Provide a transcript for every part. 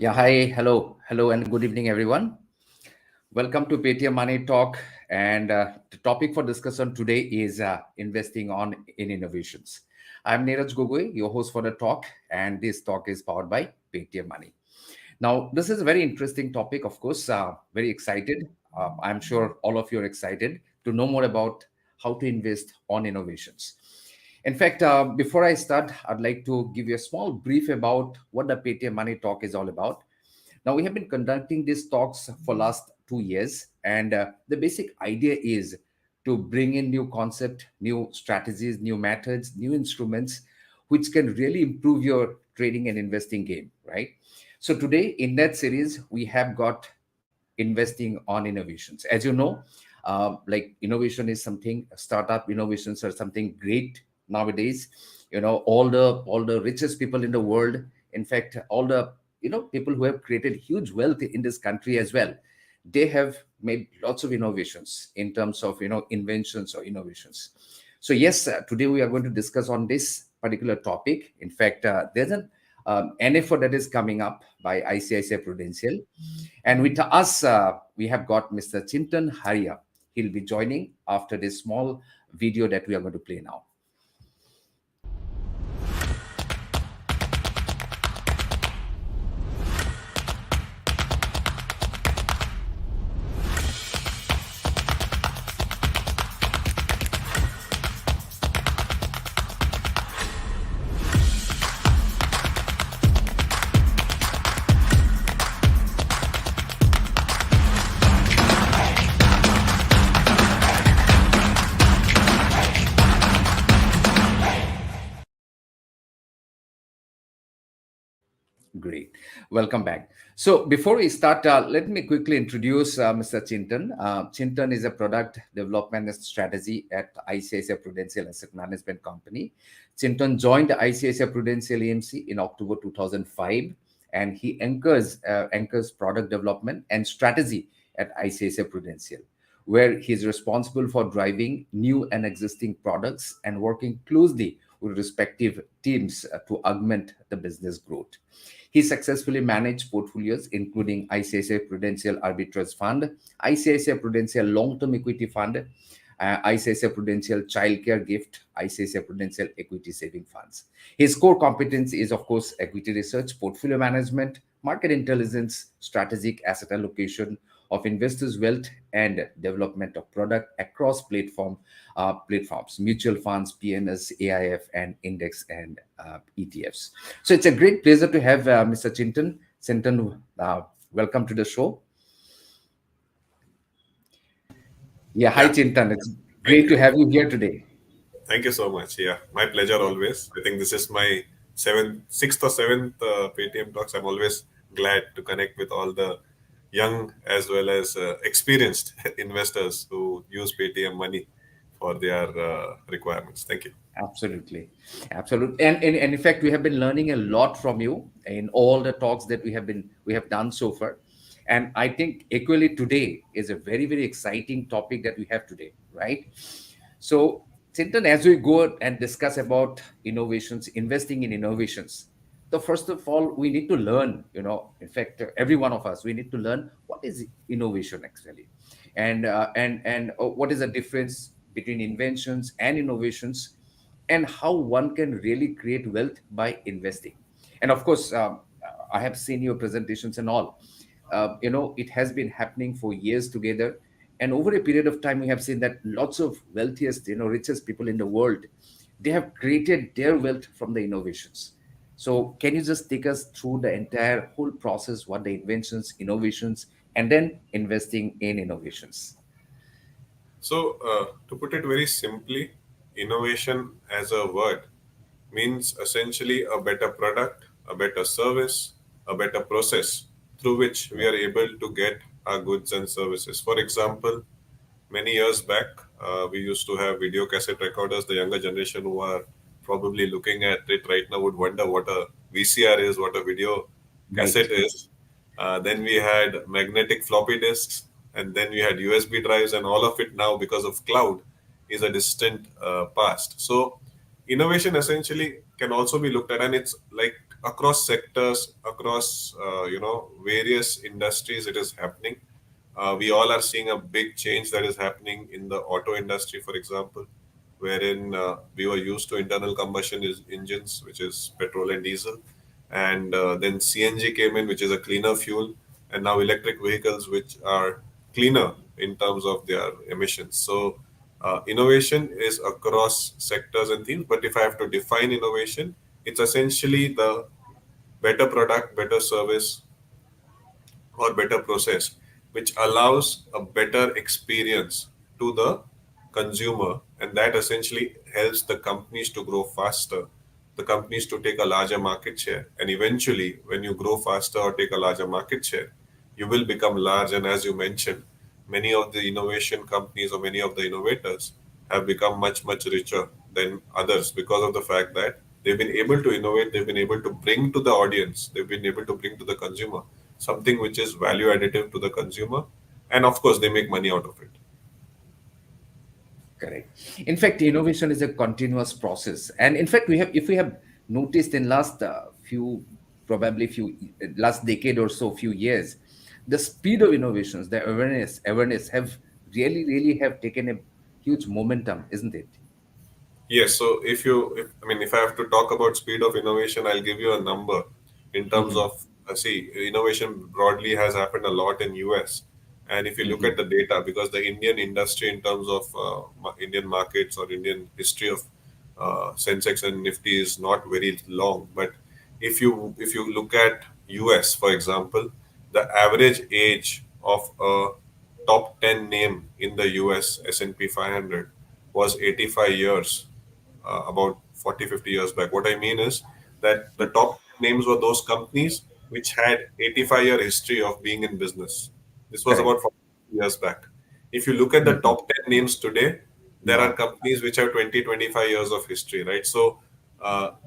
Yeah, hi, hello, and good evening, everyone. Welcome to Paytm Money Talk. And the topic for discussion today is investing on in innovations. I'm Neeraj Gogoi, your host for the talk, and this talk is powered by Paytm Money. Now, this is a very interesting topic, of course. Very excited. I'm sure all of you are excited to know more about how to invest on innovations. In fact, before I start, I'd like to give you a small brief about what the Paytm Money Talk is all about. Now, we have been conducting these talks for last 2 years, and the basic idea is to bring in new concept, new strategies, new methods, new instruments, which can really improve your trading and investing game, right? So today in that series, we have got investing on innovations. As you know, like innovation is something, startup innovations are something great nowadays. All the richest people in the world, in fact, all the people who have created huge wealth in this country as well, they have made lots of innovations in terms of inventions or innovations. So yes, today we are going to discuss on this particular topic. In fact, there's an NFO that is coming up by ICICI Prudential, and with us, we have got Mr. Chintan Haria. He'll be joining after this small video that we are going to play now. Great. Welcome back. So before we start, let me quickly introduce Mr. Chintan. Chintan is a product development and strategy at ICICI Prudential Asset Management Company. Chintan joined ICICI Prudential AMC in October 2005, and he anchors product development and strategy at ICICI Prudential, where he is responsible for driving new and existing products and working closely with respective teams to augment the business growth. He successfully managed portfolios including ICICI Prudential Arbitrage Fund, ICICI Prudential Long-Term Equity Fund, ICICI Prudential Childcare Gift, ICICI Prudential Equity Saving Funds. His core competence is, of course, equity research, portfolio management, market intelligence, strategic asset allocation of investors' wealth, and development of product across platforms, mutual funds, PNS, AIF, and index and ETFs. So it's a great pleasure to have Mr. Chintan. Chintan, welcome to the show. Yeah, hi Yeah, Chintan. It's thank great you. to have you here today. Thank you so much. Yeah, my pleasure always. I think this is my sixth or seventh Paytm talks. I'm always glad to connect with all the young as well as experienced investors who use Paytm money for their requirements. Thank you. Absolutely, absolutely, and in fact, we have been learning a lot from you in all the talks that we have done so far, and I think equally today is a very exciting topic that we have today, right? So, Chintan, as we go and discuss about innovations, investing in innovations, so first of all, we need to learn. In fact, every one of us, we need to learn what is innovation actually, and what is the difference between inventions and innovations, and how one can really create wealth by investing. And of course, I have seen your presentations and all. It has been happening for years together, and over a period of time, we have seen that lots of wealthiest, richest people in the world, they have created their wealth from the innovations. So, can you just take us through the entire whole process, what the inventions, innovations, and then investing in innovations? So, to put it very simply, innovation as a word means essentially a better product, a better service, a better process through which we Yeah. are able to get our goods and services. For example, many years back, we used to have video cassette recorders. The younger generation who are probably looking at it right now would wonder what a VCR is, what a video Right. cassette is. Then we had magnetic floppy disks, and then we had USB drives, and all of it now, because of cloud, is a distant past. So, innovation essentially can also be looked at, and it's like across sectors, across various industries, it is happening. We all are seeing a big change that is happening in the auto industry, for example, wherein we were used to internal combustion engines, which is petrol and diesel, and then CNG came in, which is a cleaner fuel, and now electric vehicles, which are cleaner in terms of their emissions. So, innovation is across sectors and themes. But if I have to define innovation, it's essentially the better product, better service, or better process, which allows a better experience to the consumer. And that essentially helps the companies to grow faster, the companies to take a larger market share. And eventually, when you grow faster or take a larger market share, you will become large. And as you mentioned, many of the innovation companies or many of the innovators have become much, much richer than others because of the fact that they've been able to innovate, they've been able to bring to the audience, they've been able to bring to the consumer something which is value additive to the consumer. And of course, they make money out of it. Correct. In fact, innovation is a continuous process, and in fact, if we have noticed in last few, probably few last decade or so, few years, the speed of innovations, the awareness have really have taken a huge momentum, isn't it? Yes, so if I have to talk about speed of innovation, I'll give you a number in terms Hmm. of see, innovation broadly has happened a lot in US, and if you look Hmm. at the data, because the Indian industry in terms of Indian markets or Indian history of Sensex and Nifty is not very long, but if you look at US, for example, the average age of a top 10 name in the US S&P 500 was 85 years, about 40, 50 years back. What I mean is that the top names were those companies which had 85-year history of being in business. This was Correct. about 40 years back. If you look at the Hmm. top 10 names today, there are Wow. companies which have 20, 25 years of history, right? So,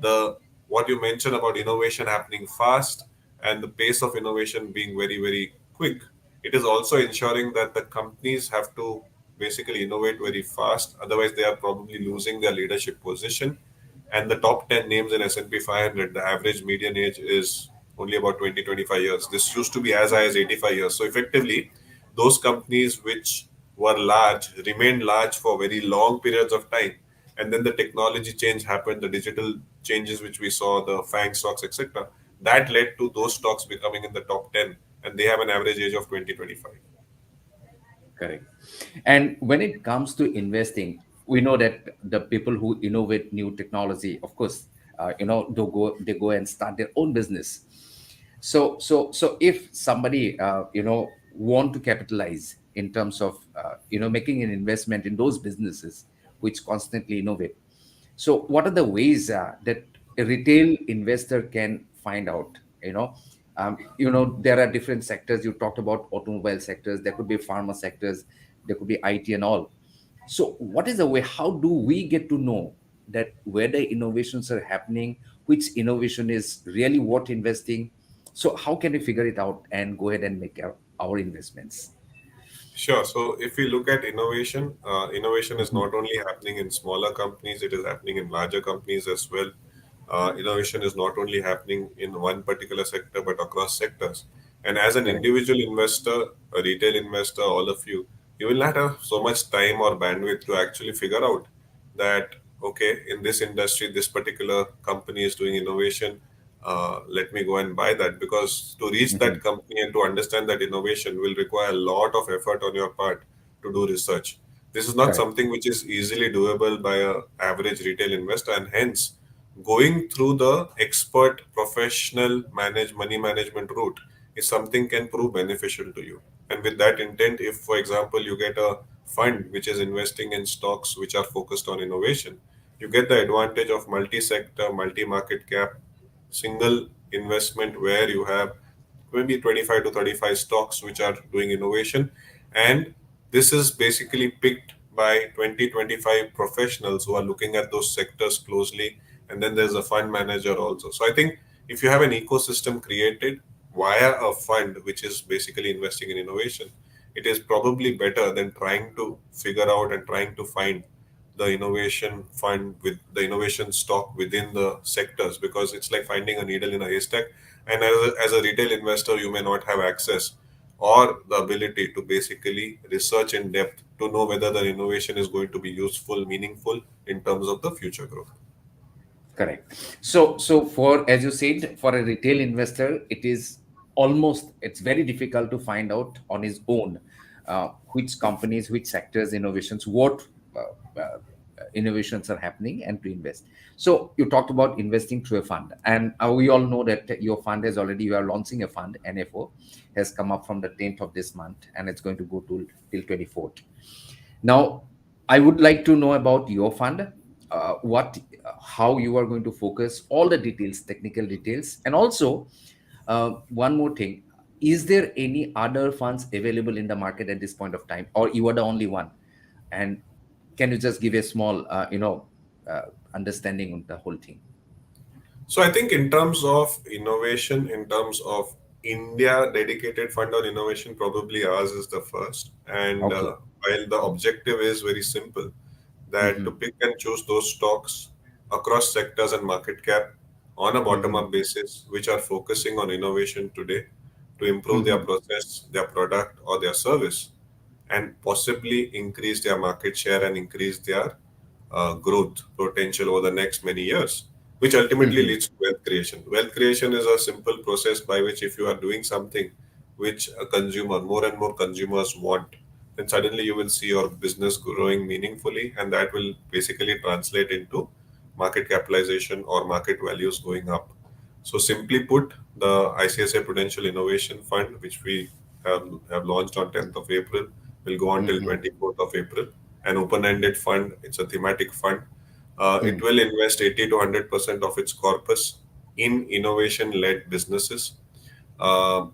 the what you mentioned about innovation happening fast and the pace of innovation being very, very quick, it is also ensuring that the companies have to basically innovate very fast. Otherwise, they are probably losing their leadership position. And the top 10 names in S&P 500, the average median age is only about 20, 25 years. This used to be as high as 85 years. So effectively, those companies which were large remained large for very long periods of time. And then the technology change happened, the digital changes which we saw, the FANG stocks, etc. That led to those stocks becoming in the top 10, and they have an average age of 20, 25. Correct. And when it comes to investing, we know that the people who innovate new technology, of course, they go and start their own business. So if somebody want to capitalize in terms of making an investment in those businesses which constantly innovate, so what are the ways that a retail investor can find out? There are different sectors. You talked about automobile sectors. There could be pharma sectors. There could be IT and all. So, what is the way? How do we get to know that where the innovations are happening, which innovation is really worth investing? So, how can we figure it out and go ahead and make our investments? Sure. So if we look at innovation, innovation is Mhm. not only happening in smaller companies, it is happening in larger companies as well. Innovation is not only happening in one particular sector, but across sectors. And as an Correct. individual investor, a retail investor, all of you, you will not have so much time or bandwidth to actually figure out that, okay, in this industry, this particular company is doing innovation. Let me go and buy that, because to reach that Mhm. company and to understand that innovation will require a lot of effort on your part to do research. This is not Correct. something which is easily doable by a average retail investor, and hence going through the expert professional money management route is something can prove beneficial to you. And with that intent, if for example you get a fund which is investing in stocks which are focused on innovation, you get the advantage of multi-sector, multi-market cap, single investment where you have maybe 25 to 35 stocks which are doing innovation. And this is basically picked by 20, 25 professionals who are looking at those sectors closely. And then there's a fund manager also. So I think if you have an ecosystem created via a fund which is basically investing in innovation, it is probably better than trying to figure out and trying to find the innovation fund with the innovation stock within the sectors, because it's like finding a needle in a haystack. And as a retail investor, you may not have access or the ability to basically research in depth to know whether the innovation is going to be useful, meaningful in terms of the future growth. Correct. So for, as you said, for a retail investor, it's very difficult to find out on his own which companies, which sectors, innovations, what innovations are happening, and to invest. So you talked about investing through a fund, and we all know that your fund has already, you are launching a fund. NFO has come up from the 10th of this month, and it's going to go to till 24th. Now, I would like to know about your fund, how you are going to focus, all the details, technical details, and also one more thing: is there any other funds available in the market at this point of time, or you are the only one? And can you just give a small, uh, understanding of the whole thing? So I think in terms of innovation, in terms of India dedicated fund on innovation, probably ours is the first. And Okay. while the objective is very simple, that to Mm-hmm. pick and choose those stocks across sectors and market cap on a bottom Mm-hmm. up basis, which are focusing on innovation today to improve their Mm-hmm. process, their product, or their service, and possibly increase their market share and increase their growth potential over the next many years, which ultimately Mm-hmm. leads to wealth creation. Wealth creation is a simple process by which, if you are doing something which a consumer, more and more consumers want, then suddenly you will see your business growing meaningfully, and that will basically translate into market capitalization or market values going up. So, simply put, the ICICI Prudential Innovation Fund, which we have launched on 10th of April, will go on till Mm-hmm. 24th of April. An open-ended fund, it's a thematic fund. It Mm-hmm. will invest 80 to 100% of its corpus in innovation-led businesses. Uh,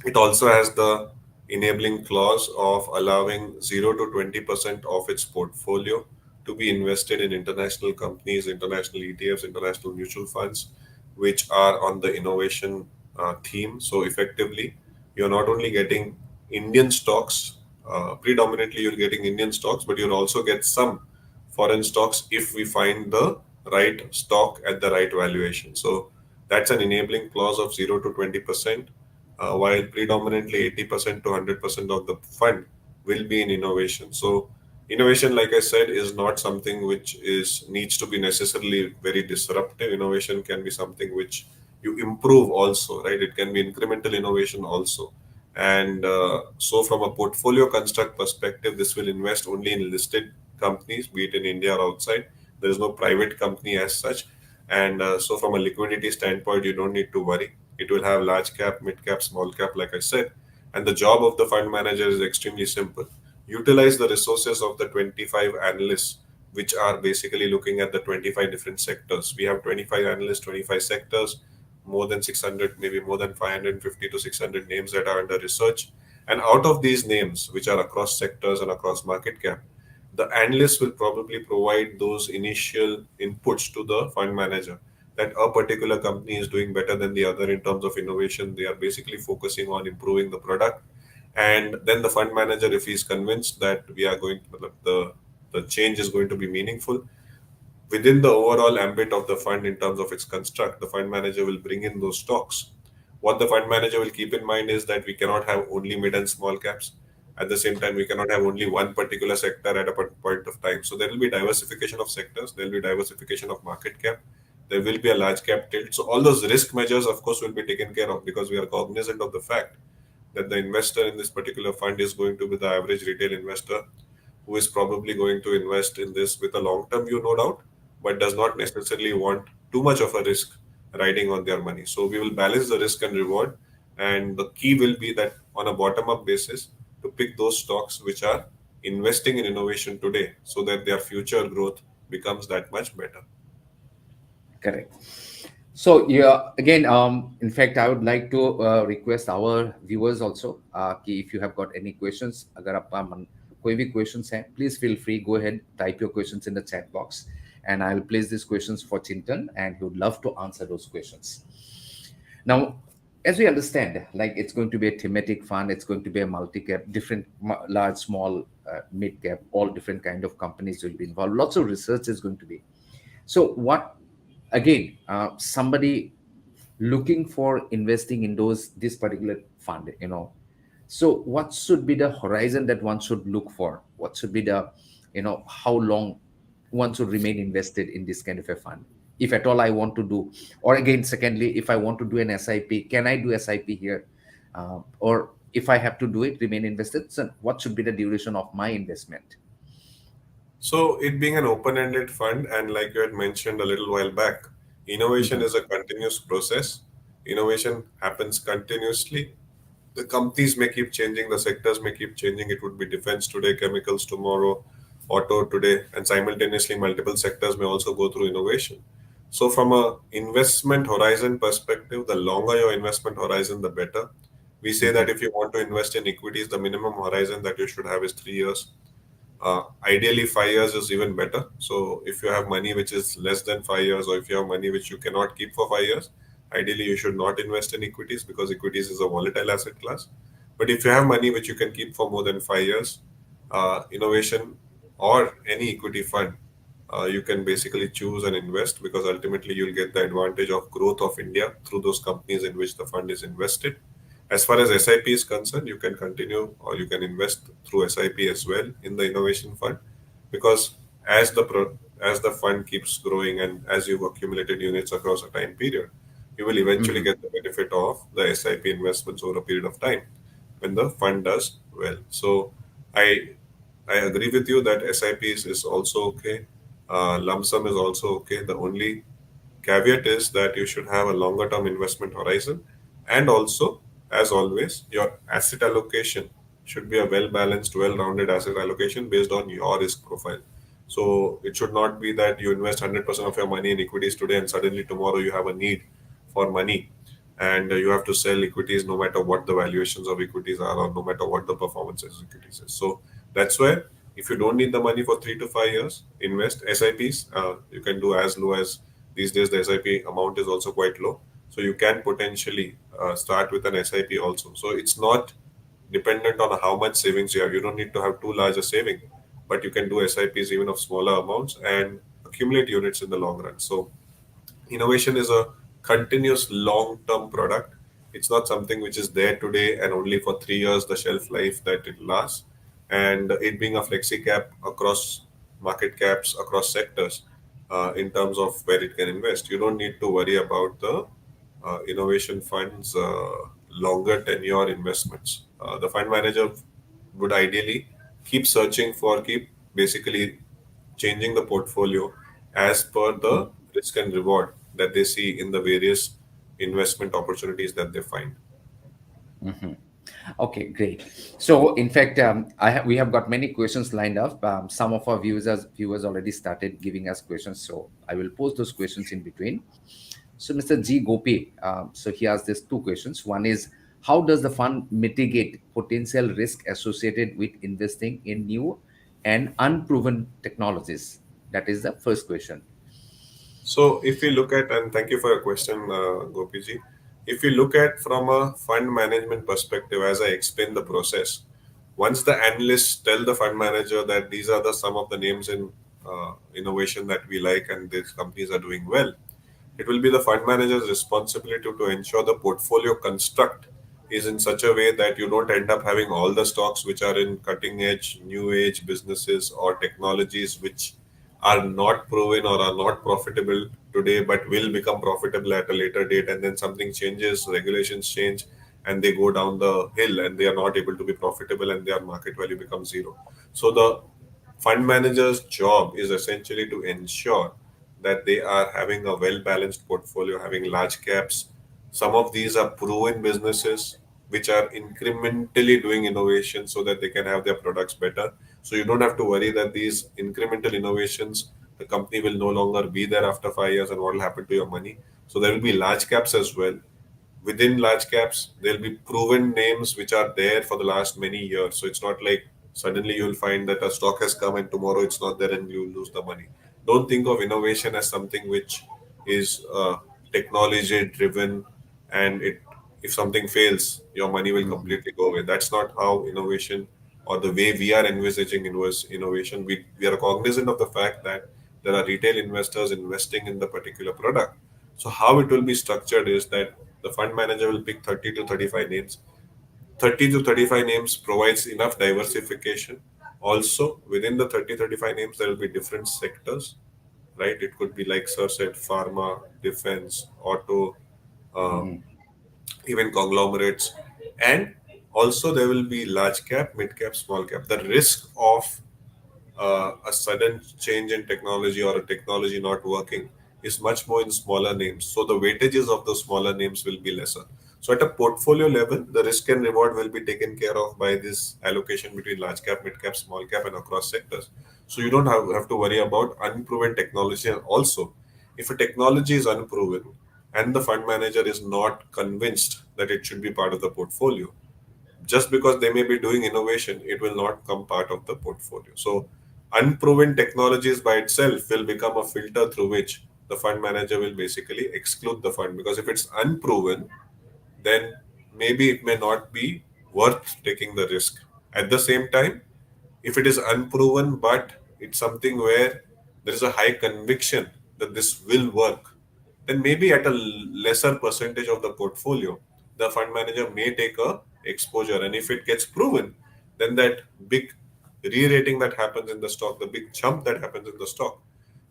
it also has the enabling clause of allowing 0 to 20% of its portfolio to be invested in international companies, international ETFs, international mutual funds, which are on the innovation theme. So, effectively, you're not only getting Indian stocks, predominantly, you're getting Indian stocks, but you'll also get some foreign stocks if we find the right stock at the right valuation. So, that's an enabling clause of 0 to 20%, while predominantly 80% to 100% of the fund will be in innovation. So, innovation, like I said, is not something which is needs to be necessarily very disruptive. Innovation can be something which you improve also, right? It can be incremental innovation also. And so, from a portfolio construct perspective, this will invest only in listed companies, be it in India or outside. There is no private company as such. And so, from a liquidity standpoint, you don't need to worry. It will have large cap, mid cap, small cap, like I said. And the job of the fund manager is extremely simple: utilize the resources of the 25 analysts, which are basically looking at the 25 different sectors. We have 25 analysts, 25 sectors, more than 600, maybe more than 550 to 600 names that are under research. And out of these names, which are across sectors and across market cap, the analyst will probably provide those initial inputs to the fund manager that a particular company is doing better than the other in terms of innovation. They are basically focusing on improving the product. And then the fund manager, if he's convinced that we are going, the change is going to be meaningful, within the overall ambit of the fund in terms of its construct, the fund manager will bring in those stocks. What the fund manager will keep in mind is that we cannot have only mid and small caps. At the same time, we cannot have only one particular sector at a point of time. So there will be diversification of sectors, there will be diversification of market cap, there will be a large cap tilt. So all those risk measures, of course, will be taken care of, because we are cognizant of the fact that the investor in this particular fund is going to be the average retail investor, who is probably going to invest in this with a long term view, no doubt, but does not necessarily want too much of a risk riding on their money. So we will balance the risk and reward. And the key will be that on a bottom up basis, to pick those stocks which are investing in innovation today, so that their future growth becomes that much better. Correct. So yeah, again, in fact, I would like to request our viewers also, कि if you have got any questions, अगर आपका कोई भी questions हैं, please feel free, go ahead, type your questions in the chat box, and I'll place these questions for Chintan, and he would love to answer those questions. Now, as we understand, like it's going to be a thematic fund, it's going to be a multi-cap, different large, small, mid-cap, all different kind of companies will be involved. Lots of research is going to be. So what, again, somebody looking for investing in those this particular fund, so what should be the horizon that one should look for? What should be the, how long one should remain invested in this kind of a fund, if at all I want to do? Or again, secondly, if I want to do an SIP, can I do SIP here? Or if I have to do it, remain invested, so what should be the duration of my investment? So, it being an open ended fund, and like you had mentioned a little while back, innovation Mhm, is a continuous process. Innovation happens continuously. The companies may keep changing, the sectors may keep changing. It would be defense today, chemicals tomorrow, auto today, and simultaneously, multiple sectors may also go through innovation. So, from a investment horizon perspective, the longer your investment horizon, the better. We say that mhm, if you want to invest in equities, the minimum horizon that you should have is 3 years. Ideally, 5 years is even better. So, if you have money which is less than 5 years, or if you have money which you cannot keep for 5 years, ideally you should not invest in equities because equities is a volatile asset class. But if you have money which you can keep for more than 5 years, innovation or any equity fund, you can basically choose and invest because ultimately you'll get the advantage of growth of India through those companies in which the fund is invested. As far as SIP is concerned, you can continue or you can invest through SIP as well in the innovation fund because as as the fund keeps growing and as you've accumulated units across a time period, you will eventually mhm, get the benefit of the SIP investments over a period of time when the fund does well. So I I agree with you that SIPs is also okay. Lump sum is also okay. The only caveat is that you should have a longer term investment horizon, and also, as always, your asset allocation should be a well balanced, well rounded asset allocation based on your risk profile. So it should not be that you invest 100% of your money in equities today and suddenly tomorrow you have a need for money and you have to sell equities no matter what the valuations of equities are or no matter what the performance of equities is. So that's where if you don't need the money for 3 to 5 years, invest SIPs. You can do as low as these days the SIP amount is also quite low. So you can potentially start with an SIP also. So it's not dependent on how much savings you have. You don't need to have too large a saving, but you can do SIPs even of smaller amounts and accumulate units in the long run. So innovation is a continuous long term product. It's not something which is there today and only for 3 years, the shelf life that it lasts. And it being a flexi cap across market caps, across sectors, in terms of where it can invest, you don't need to worry about the innovation funds longer tenure investments. The fund manager would ideally keep basically changing the portfolio as per the mhm, risk and reward that they see in the various investment opportunities that they find. mhm. Okay, great. So, in fact, we have got many questions lined up. Some of our viewers already started giving us questions, so I will pose those questions in between. So, Mr. G. Gopi, so he asked these two questions. One is, how does the fund mitigate potential risk associated with investing in new and unproven technologies? That is the first question. So, if we look at, and thank you for your question, Gopiji. If we look at from a fund management perspective, as I explain the process, once the analysts tell the fund manager that these are the some of the names in innovation that we like and these companies are doing well, it will be the fund manager's responsibility to ensure the portfolio construct is in such a way that you don't end up having all the stocks which are in cutting edge, new age businesses or technologies which are not proven or are not profitable today but will become profitable at a later date. And then something changes, regulations change, and they go down the hill and they are not able to be profitable and their market value becomes zero. So the fund manager's job is essentially to ensure that they are having a well balanced portfolio, having large caps. Some of these are proven businesses which are incrementally doing innovation so that they can have their products better. So you don't have to worry that these incremental innovations, the company will no longer be there after 5 years and what will happen to your money. So there will be large caps as well. Within large caps, there'll be proven names which are there for the last many years. So it's not like suddenly you'll find that a stock has come and tomorrow it's not there and you lose the money. Don't think of innovation as something which is technology driven and it if something fails, your money will Mhm. completely go away. That's not how innovation or the way we are envisaging innovation. We are cognizant of the fact that there are retail investors investing in the particular product. So how it will be structured is that the fund manager will pick 30 to 35 names. 30 to 35 names provides enough diversification. Also, within the 30-35 names, there will be different sectors, right? It could be like Sir said, pharma, defense, auto, uh, Mhm. even conglomerates, and also there will be large cap, mid cap, small cap. The risk of a sudden change in technology or a technology not working is much more in smaller names. So the weightages of those smaller names will be lesser. So at a portfolio level, the risk and reward will be taken care of by this allocation between large cap, mid cap, small cap, and across sectors. So you don't have to worry about unproven technology. And also, if a technology is unproven and the fund manager is not convinced that it should be part of the portfolio, just because they may be doing innovation, it will not come part of the portfolio. So, unproven technologies by itself will become a filter through which the fund manager will basically exclude the fund, because if it's unproven, then maybe it may not be worth taking the risk. At the same time, if it is unproven but it's something where there is a high conviction that this will work, then maybe at a lesser percentage of the portfolio, the fund manager may take a exposure. And if it gets proven, then that big re-rating that happens in the stock, the big jump that happens in the stock,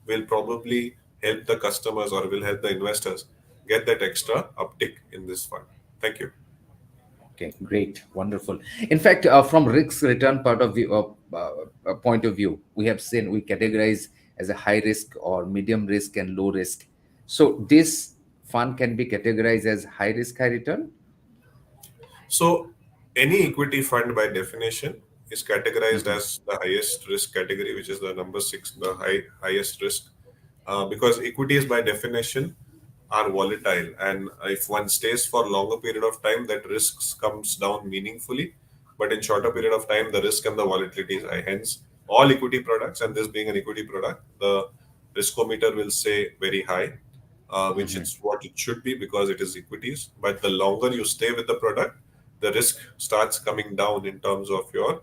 will probably help the customers or will help the investors get that extra uptick in this fund. Thank you. Okay, great, wonderful. In fact, from risk return point of view, we have seen we categorize as a high risk or medium risk and low risk. So this fund can be categorized as high risk, high return. So, any equity fund by definition is categorized Mhm. as the highest risk category, which is the number six, the highest risk, because equities by definition are volatile, and if one stays for a longer period of time, that risks comes down meaningfully. But in shorter period of time, the risk and the volatility is high. Hence, all equity products, and this being an equity product, the riskometer will say very high, which Mhm. it's what it should be because it is equities. But the longer you stay with the product, the risk starts coming down in terms of your,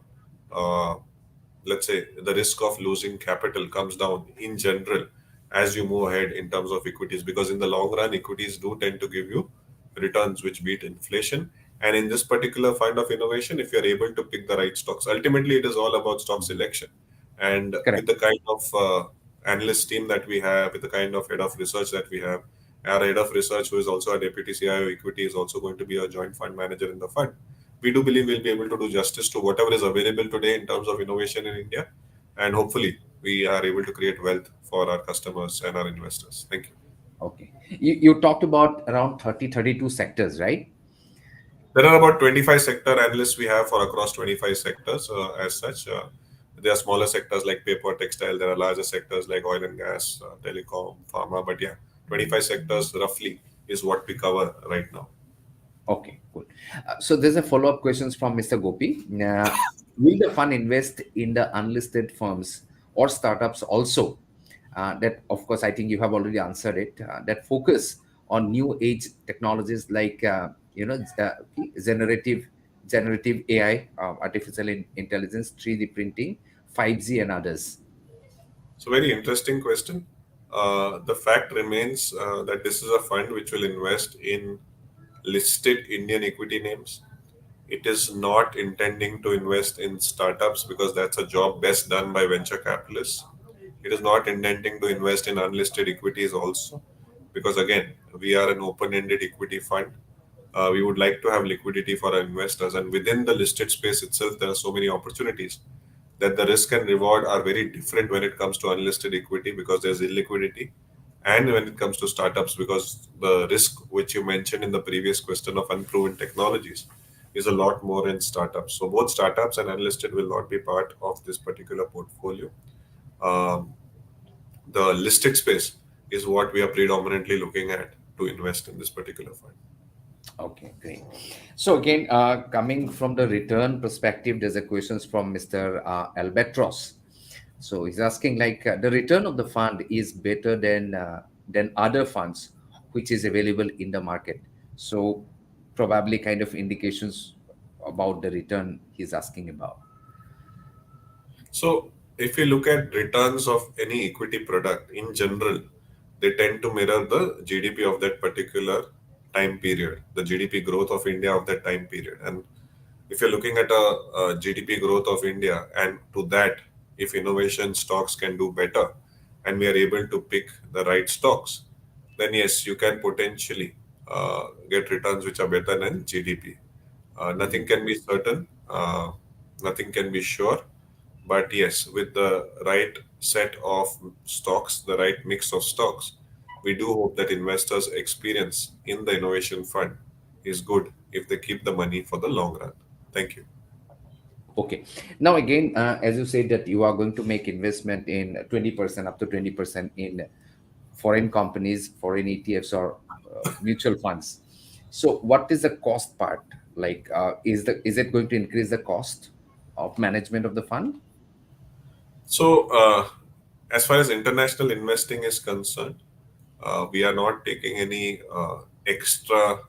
uh, let's say, the risk of losing capital comes down in general as you move ahead in terms of equities, because in the long run, equities do tend to give you returns which beat inflation. And in this particular fund of innovation, if you're able to pick the right stocks, ultimately it is all about stock Mhm. selection. And with Correct. the kind of analyst team that we have, with the kind of head of research that we have, our head of research, who is also a deputy CIO equity, is also going to be a joint fund manager in the fund. We do believe we'll be able to do justice to whatever is available today in terms of innovation in India, and hopefully we are able to create wealth for our customers and our investors. Thank you. Okay. You talked about around 32 sectors, right? There are about 25 sector analysts we have for across 25 sectors. As such, there are smaller sectors like paper, textile. There are larger sectors like oil and gas, telecom, pharma. But yeah, 25 sectors roughly is what we cover right now. Okay, cool. So there's a follow-up questions from Mr. Gopi. Will the fund invest in the unlisted firms or startups also? That, of course, I think you have already answered it. That focus on new age technologies like generative AI, artificial intelligence, 3D printing, 5G, and others. So very interesting question. The fact remains that this is a fund which will invest in listed Indian equity names. It is not intending to invest in startups because that's a job best done by venture capitalists. It is not intending to invest in unlisted equities also, because again, we are an open-ended equity fund. We would like to have liquidity for our investors, and within the listed space itself, there are so many opportunities that the risk and reward are very different when it comes to unlisted equity because there's illiquidity, and when it comes to startups because the risk which you mentioned in the previous question of unproven technologies is a lot more in startups. So both startups and unlisted will not be part of this particular portfolio. Um, the listed space is what we are predominantly looking at to invest in this particular fund. Okay, great. So again, coming from the return perspective, there's a questions from Mr. Albatros. So he's asking like the return of the fund is better than other funds which is available in the market. So probably kind of indications about the return he's asking about. So, if you look at returns of any equity product in general, they tend to mirror the GDP of that particular time period, the GDP growth of India of that time period. And if you're looking at a GDP growth of India, and to that, if innovation stocks can do better and we are able to pick the right stocks, then yes, you can potentially get returns which are better than GDP. Nothing can be certain, nothing can be sure, but yes, with the right set of stocks, the right mix of stocks, we do hope that investors' experience in the innovation fund is good if they keep the money for the long run. Thank you. Okay. Now again, as you said that you are going to make investment in 20% up to 20% in foreign companies, foreign ETFs or mutual funds. So what is the cost part? Like, is it going to increase the cost of management of the fund? So, as far as international investing is concerned, we are not taking any extra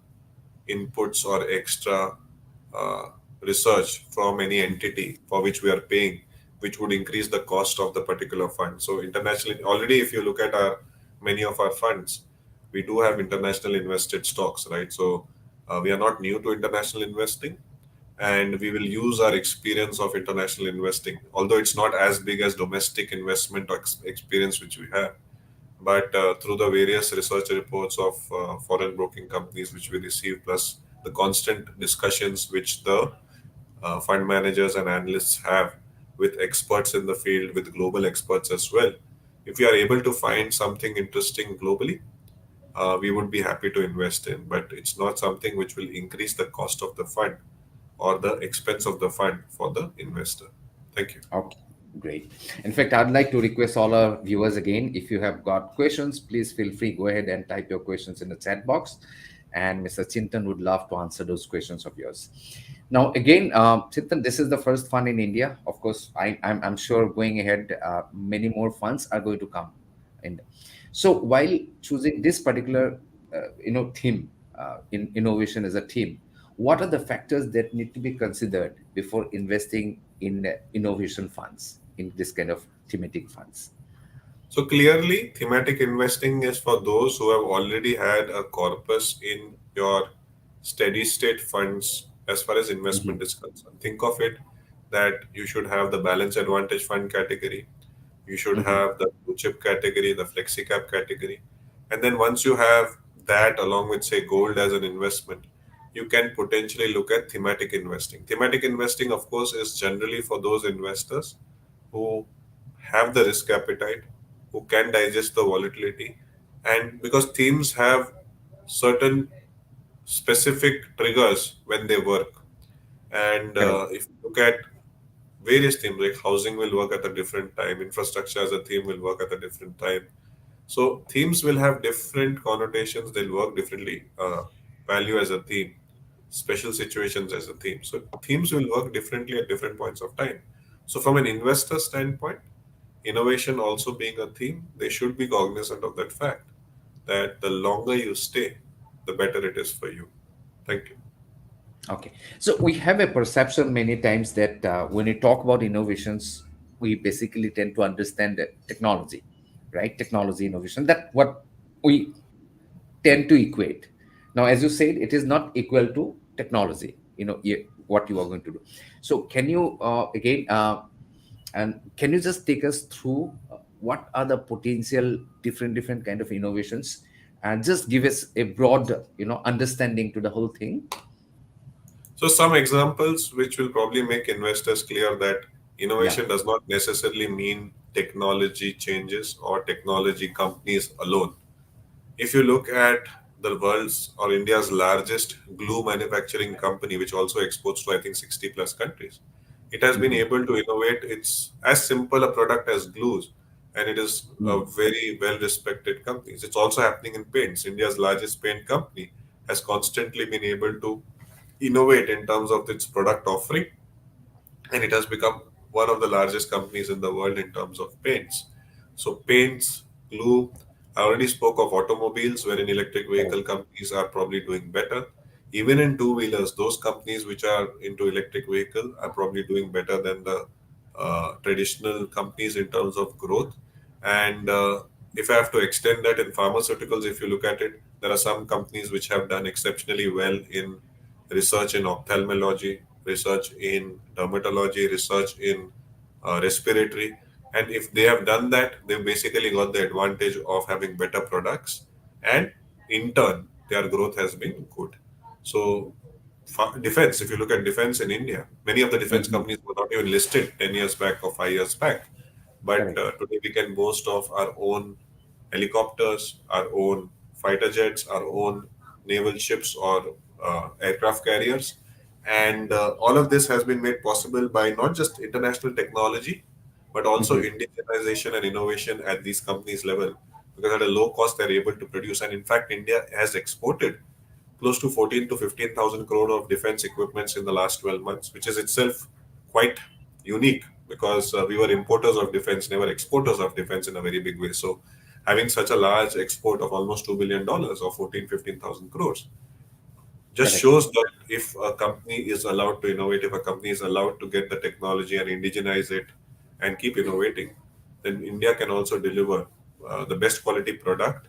inputs or extra uh, research from any entity for which we are paying, which would increase the cost of the particular fund. So internationally, already if you look at our many of our funds, we do have international invested stocks, right? So we are not new to international investing, and we will use our experience of international investing, although it's not as big as domestic investment experience which we have, but through the various research reports of foreign broking companies which we receive, plus the constant discussions which the fund managers and analysts have with experts in the field, with global experts as well. If we are able to find something interesting globally, we would be happy to invest in, but it's not something which will increase the cost of the fund or the expense of the fund for the investor. Thank you. Okay, great. In fact, I'd like to request all our viewers again, if you have got questions, please feel free, go ahead and type your questions in the chat box. And Mr. Chintan would love to answer those questions of yours. Now, again, Chintan, this is the first fund in India. Of course, I'm sure going ahead, many more funds are going to come in. So while choosing this particular, theme, in innovation as a theme, what are the factors that need to be considered before investing in innovation funds, in this kind of thematic funds? So clearly, thematic investing is for those who have already had a corpus in your steady state funds as far as investment Mhm. is concerned. Think of it that you should have the balance advantage fund category, you should Mhm. have the blue chip category, the flexi cap category. And then once you have that along with say gold as an investment, you can potentially look at thematic investing. Thematic investing, of course, is generally for those investors who have the risk appetite, who can digest the volatility, and because themes have certain specific triggers when they work. And Correct. if you look at various themes, like housing will work at a different time, infrastructure as a theme will work at a different time. So themes will have different connotations, they'll work differently. Value as a theme, special situations as a theme. So themes will work differently at different points of time. So from an investor standpoint, innovation also being a theme, they should be cognizant of that fact that the longer you stay, the better it is for you. Thank you. Okay. So we have a perception many times that when we talk about innovations, we basically tend to understand the technology, right? Technology innovation. That what we tend to equate. Now, as you said, it is not equal to technology. What you are going to do. So, can you again and can you just take us through what are the potential different kind of innovations, and just give us a broad understanding to the whole thing? So, some examples which will probably make investors clear that Yeah. innovation does not necessarily mean technology changes or technology companies alone. If you look at the world's or India's largest glue manufacturing company, which also exports to I think 60 plus countries, it has been Mhm. able to innovate. It's as simple a product as glues, and it is a Mm. very well respected company. It's also happening in paints. India's largest paint company has constantly been able to innovate in terms of its product offering, and it has become one of the largest companies in the world in terms of paints. So, paints, glue. I already spoke of automobiles, wherein electric Correct. vehicle companies are probably doing better. Even in two-wheelers, those companies which are into electric vehicle are probably doing better than the traditional companies in terms of growth. And if I have to extend that in pharmaceuticals, if you look at it, there are some companies which have done exceptionally well in research in ophthalmology, research in dermatology, research in respiratory. And if they have done that, they've basically got the advantage of having better products. And in turn, their growth has been good. So, defense, if you look at defense in India, many of the defense Mhm. companies were not even listed 10 years back or 5 years back. But Correct. today we can boast of our own helicopters, our own fighter jets, our own naval ships or aircraft carriers. And all of this has been made possible by not just international technology, but also Mhm. indigenization and innovation at these companies' level. Because at a low cost, they're able to produce. And in fact, India has exported close to 14 to 15,000 crore of defense equipments in the last 12 months, which is itself quite unique because we were importers of defense, never exporters of defense in a very big way. So having such a large export of almost $2 billion or 14, 15,000 crores just Correct. shows that if a company is allowed to innovate, if a company is allowed to get the technology and indigenize it and keep innovating, then India can also deliver the best quality product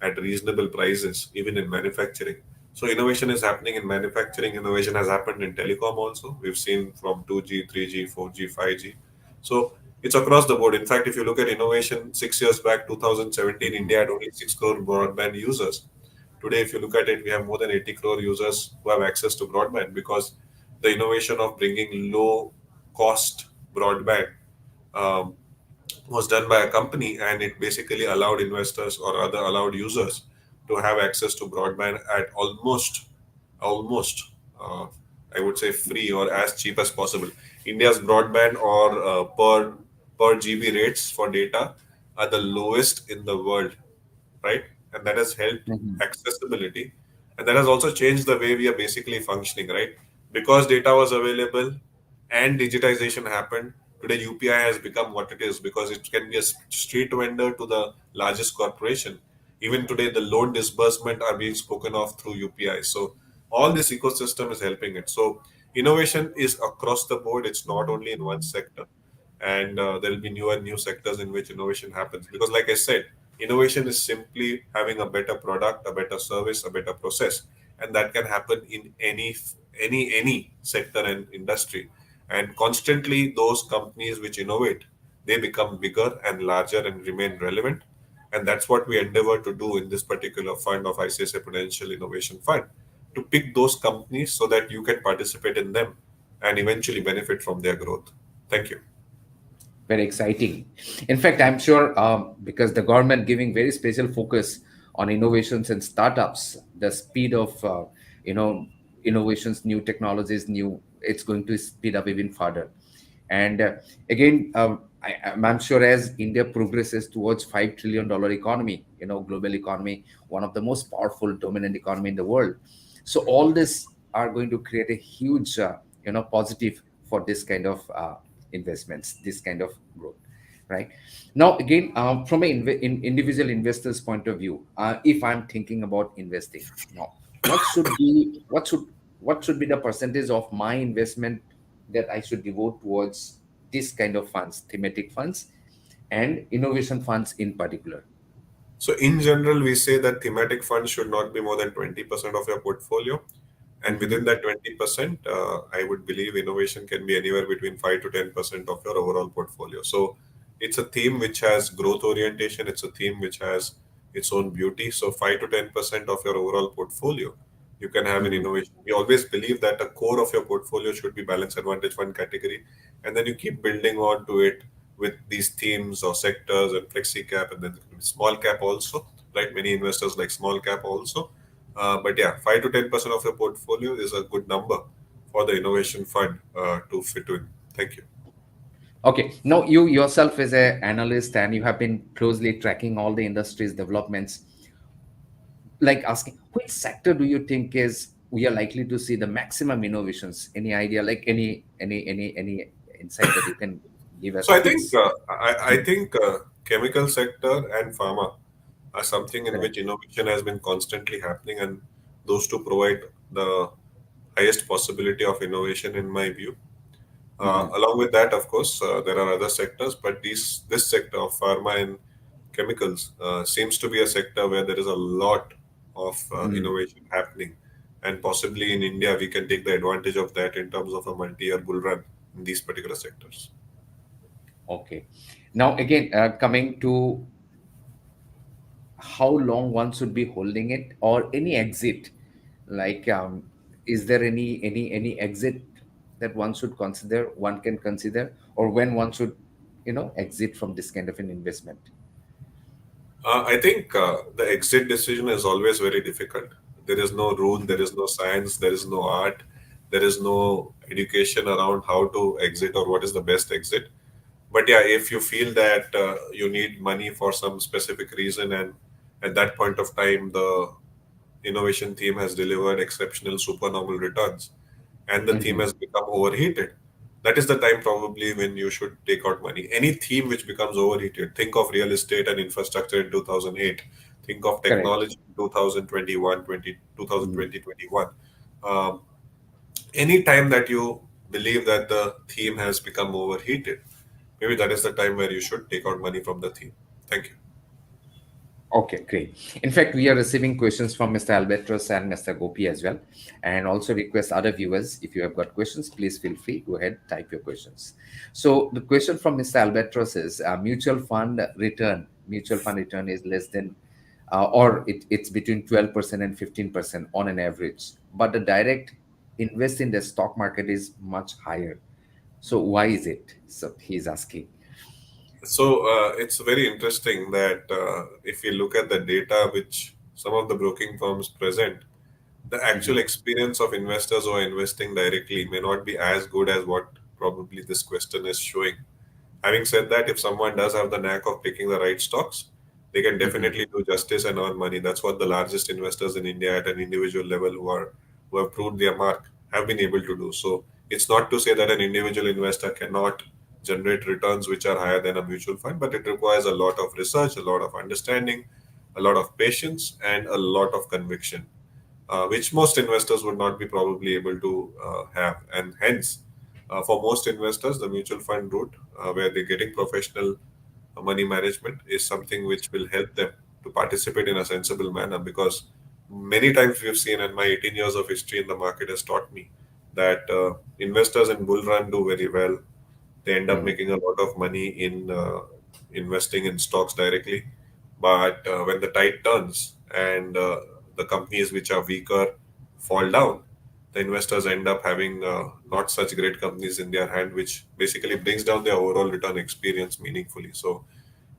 at reasonable prices, even in manufacturing. So innovation is happening in manufacturing. Innovation has happened in telecom also. We've seen from 2G, 3G, 4G, 5G. So it's across the board. In fact, if you look at innovation 6 years back, 2017, Mhm. India had only 6 crore broadband users. Today, if you look at it, we have more than 80 crore users who have access to broadband because the innovation of bringing low cost broadband um, was done by a company, and it basically allowed investors or other allowed users to have access to broadband at almost I would say free or as cheap as possible. India's broadband or per GB rates for data are the lowest in the world, right? And that has helped Mhm. accessibility. And that has also changed the way we are basically functioning, right? Because data was available and digitization happened, today UPI has become what it is because it can be a street vendor to the largest corporation. Even today, the loan disbursement are being spoken of through UPI. So all this ecosystem is helping it. So innovation is across the board. It's not only in one sector, and there will be new and new sectors in which innovation happens. Because, like I said, innovation is simply having a better product, a better service, a better process, and that can happen in any sector and industry. And constantly, those companies which innovate, they become bigger and larger and remain relevant. And that's what we endeavor to do in this particular fund of ICICI Prudential Innovation Fund, to pick those companies so that you can participate in them and eventually benefit from their growth. Thank you. Very exciting. In fact, I'm sure because the government giving very special focus on innovations and startups, the speed of you know innovations, new technologies, new it's going to speed up even further. And again, I'm sure as India progresses towards $5 trillion economy, global economy, one of the most powerful, dominant economy in the world. So all this are going to create a huge, positive for this kind of investments, this kind of growth, right? Now, again, from an individual investor's point of view, if I'm thinking about investing now, what should be what should be the percentage of my investment that I should devote towards this kind of funds, thematic funds, and innovation funds in particular? So, in general, we say that thematic funds should not be more than 20% of your portfolio. And within Hmm. that 20%, I would believe innovation can be anywhere between 5 to 10% of your overall portfolio. So, it's a theme which has growth orientation, it's a theme which has its own beauty. So, 5 to 10% of your overall portfolio, you can have an Hmm. innovation. We always believe that the core of your portfolio should be balance advantage fund category, and then you keep building on to it with these themes or sectors and flexi cap and then small cap also, right? Many investors like small cap also. But yeah, 5 to 10% of your portfolio is a good number for the innovation fund to fit in. Thank you. Okay, now you yourself as an analyst and you have been closely tracking all the industry's developments, like asking which sector do you think is we are likely to see the maximum innovations? Any idea, like any insight that you can give So us I which? think I think chemical sector and pharma are something in which Correct. innovation has been constantly happening, and those two provide the highest possibility of innovation in my view. Hmm. Along with that, of course, there are other sectors, but this sector of pharma and chemicals seems to be a sector where there is a lot of Hmm. innovation happening, and possibly in India we can take the advantage of that in terms of a multi-year bull run in these particular sectors. Okay. Now, again, coming to how long one should be holding it or any exit, like, is there any exit that one should consider, one can consider, or when one should, exit from this kind of an investment? I think the exit decision is always very difficult. There is no rule, there is no science, there is no art, there is no education around how to exit or what is the best exit. But yeah, if you feel that you need money for some specific reason, and at that point of time the innovation theme has delivered exceptional supernormal returns and the theme Hmm. has become overheated, that is the time probably when you should take out money. Any theme which becomes overheated, think of real estate and infrastructure in 2008, think of Correct. technology in 2021, 2020, Mm. 2021. Um, any time that you believe that the theme has become overheated, maybe that is the time where you should take out money from the theme. Thank you. Okay, great. In fact, we are receiving questions from Mr. Albatros and Mr. Gopi as well. And also request other viewers, if you have got questions, please feel free. Go ahead, type your questions. So the question from Mr. Albatros is, mutual fund return is less than, or it's between 12% and 15% on an average. But the direct invest in the stock market is much higher. So why is it? So he's asking. So it's very interesting that if you look at the data which some of the broking firms present, the actual Mhm. experience of investors who are investing directly may not be as good as what probably this question is showing. Having said that, if someone does have the knack of picking the right stocks, they can Mhm. definitely do justice and earn money. That's what the largest investors in India at an individual level who have proved their mark have been able to do. So it's not to say that an individual investor cannot generate returns which are higher than a mutual fund, but it requires a lot of research, a lot of understanding, a lot of patience, and a lot of conviction, which most investors would not be probably able to have. And hence, for most investors, the mutual fund route, where they're getting professional money management, is something which will help them to participate in a sensible manner. Because many times we've seen, and my 18 years of history in the market has taught me that investors in bull run do very well. They end up Mm. making a lot of money in investing in stocks directly. But when the tide turns and the companies which are weaker fall down, the investors end up having not such great companies in their hand, which basically brings down their overall return experience meaningfully. So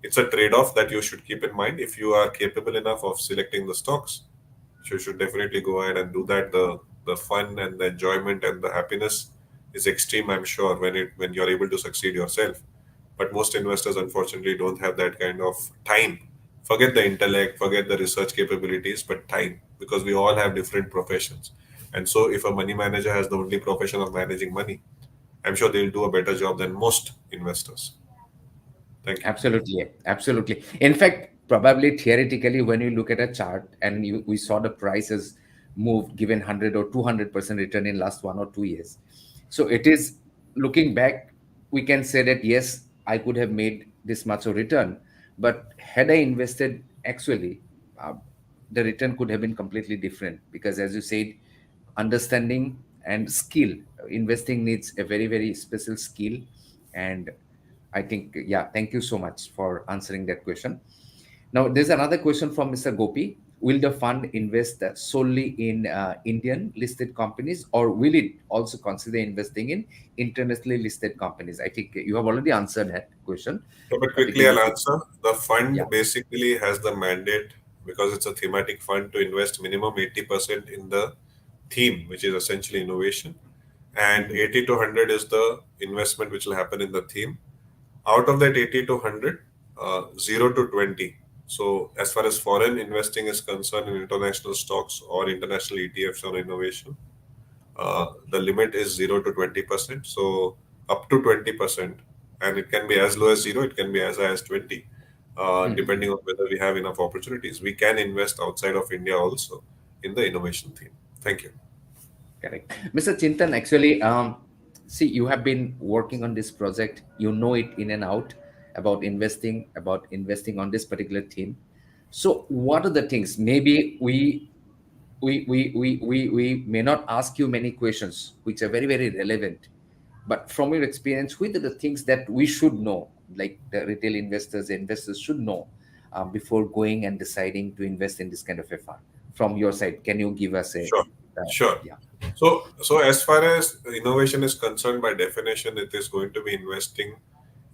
it's a trade off that you should keep in mind. If you are capable enough of selecting the stocks, you should definitely go ahead and do that. The fun and the enjoyment and the happiness is extreme, I'm sure, when you're able to succeed yourself. But most investors unfortunately don't have that kind of time. Forget the intellect, forget the research capabilities, but time, because we all have different professions. And so if a money manager has the only profession of managing money, I'm sure they'll do a better job than most investors. Thank you. Absolutely, absolutely. In fact, probably theoretically, when you look at a chart and we saw the prices move given 100 or 200% return in last 1 or 2 years. So it is looking back, we can say that yes, I could have made this much of return, but had I invested actually, uh, the return could have been completely different because, as you said, understanding and skill. Investing needs a very, very special skill. And I think, yeah, thank you so much for answering that question. Now, there's another question from Mr. Gopi. Will the fund invest solely in Indian listed companies, or will it also consider investing in internationally listed companies? I think you have already answered that question, So, but but quickly again, I'll if you, answer. The fund yeah. basically has the mandate, because it's a thematic fund, to invest minimum 80% in the theme, which is essentially innovation. And Mhm. 80 to 100 is the investment which will happen in the theme. Out of that 80 to 100, 0 to 20. So, as far as foreign investing is concerned in international stocks or international ETFs on innovation, the limit is 0 to 20%. So up to 20%, and it can be as low as 0, it can be as high as 20, Mhm. depending on whether we have enough opportunities. We can invest outside of India also in the innovation theme. Thank you. Correct. Mr. Chintan, actually, see, you have been working on this project. You know it in and out about investing on this particular theme. So, what are the things? Maybe we may not ask you many questions, which are very, very relevant. But from your experience, what are the things that we should know, like the retail investors, the investors should know before going and deciding to invest in this kind of a fund? From your side, can you give us a, Sure, sure. yeah, So as far as innovation is concerned, by definition, it is going to be investing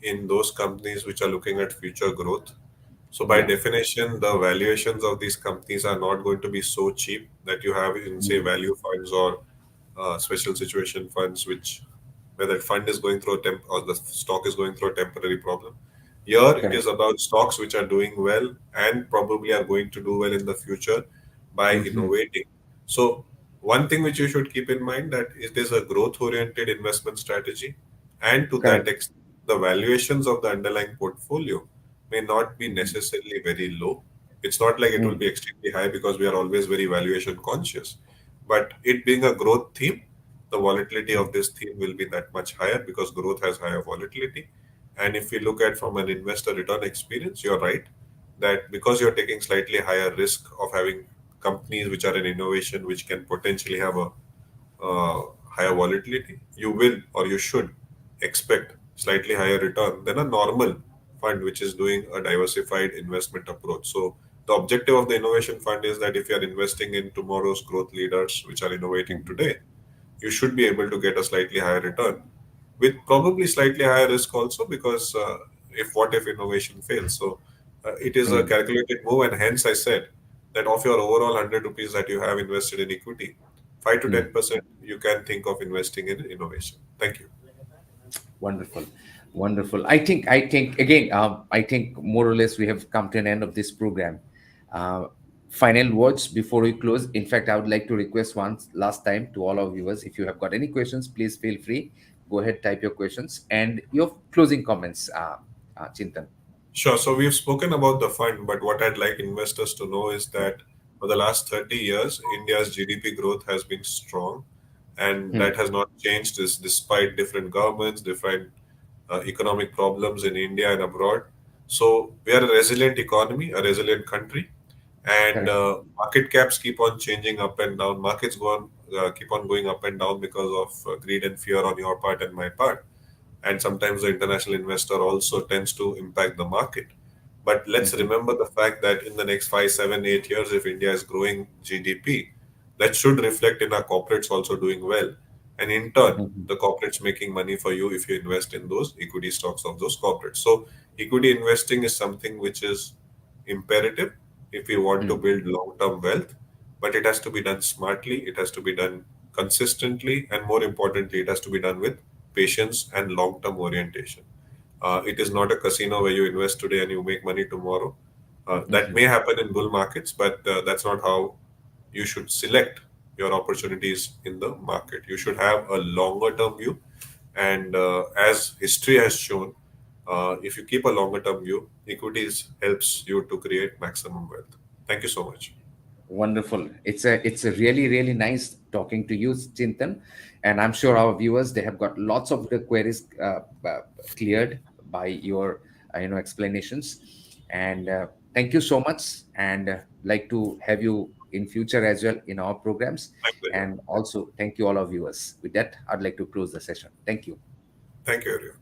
in those companies which are looking at future growth. So by yeah. definition, the valuations of these companies are not going to be so cheap that you have in, say, Mhm. value funds or special situation funds, which where that fund is going through a temp or the stock is going through a temporary problem. Here it is Correct. about stocks which are doing well and probably are going to do well in the future by Hmm. innovating. So one thing which you should keep in mind that it is a growth oriented investment strategy, and to that Correct. extent the valuations of the underlying portfolio may not be Hmm. necessarily very low. It's not like it will be Hmm. extremely high because we are always very valuation conscious. But it being a growth theme, the volatility of this theme will be that much higher because growth has higher volatility. And if we look at from an investor return experience, you're right that because you're taking slightly higher risk of having companies which are in innovation, which can potentially have a higher volatility, you will or you should expect slightly higher return than a normal fund which is doing a diversified investment approach. So the objective of the innovation fund is that if you are investing in tomorrow's growth leaders which are innovating Hmm. today, you should be able to get a slightly higher return with probably slightly higher risk also because if what if innovation fails. So it is a Hmm. calculated move, and hence I said that of your overall 100 rupees that you have invested in equity, 5 to Hmm. 10% you can think of investing in innovation. Thank you. Wonderful, wonderful. I think again. I think more or less we have come to an end of this program. Uh, Final words before we close. In fact, I would like to request once last time to all our viewers, if you have got any questions, please feel free. Go ahead, type your questions and your closing comments, Chintan. Sure. So we've spoken about the fund, but what I'd like investors to know is that for the last 30 years, India's GDP growth has been strong, and Hmm. that has not changed despite different governments, different economic problems in India and abroad. So we are a resilient economy, a resilient country, and Correct. market caps keep on changing up and down. Markets go on keep on going up and down because of greed and fear on your part and my part, and sometimes the international investor also tends to impact the market. But let's Hmm. remember the fact that in the next 5, 7, 8 years, if India is growing GDP, that should reflect in our corporates also doing well. And in turn, Hmm. the corporates making money for you if you invest in those equity stocks of those corporates. So, equity investing is something which is imperative if we want to Hmm. build long term wealth, but it has to be done smartly, it has to be done consistently, and more importantly, it has to be done with patience and long term orientation. It is not a casino where you invest today and you make money tomorrow. That may Hmm. happen in bull markets, but that's not how you should select your opportunities in the market. You should have a longer term view. And as history has shown, if you keep a longer term view, equities helps you to create maximum wealth. Thank you so much. Wonderful. It's a really really nice talking to you, Chintan, and I'm sure our viewers they have got lots of the queries cleared by your explanations, and thank you so much. And like to have you in future as well in our programs, My pleasure. and also thank you all our viewers. With that, I'd like to close the session. Thank you. Thank you, everyone.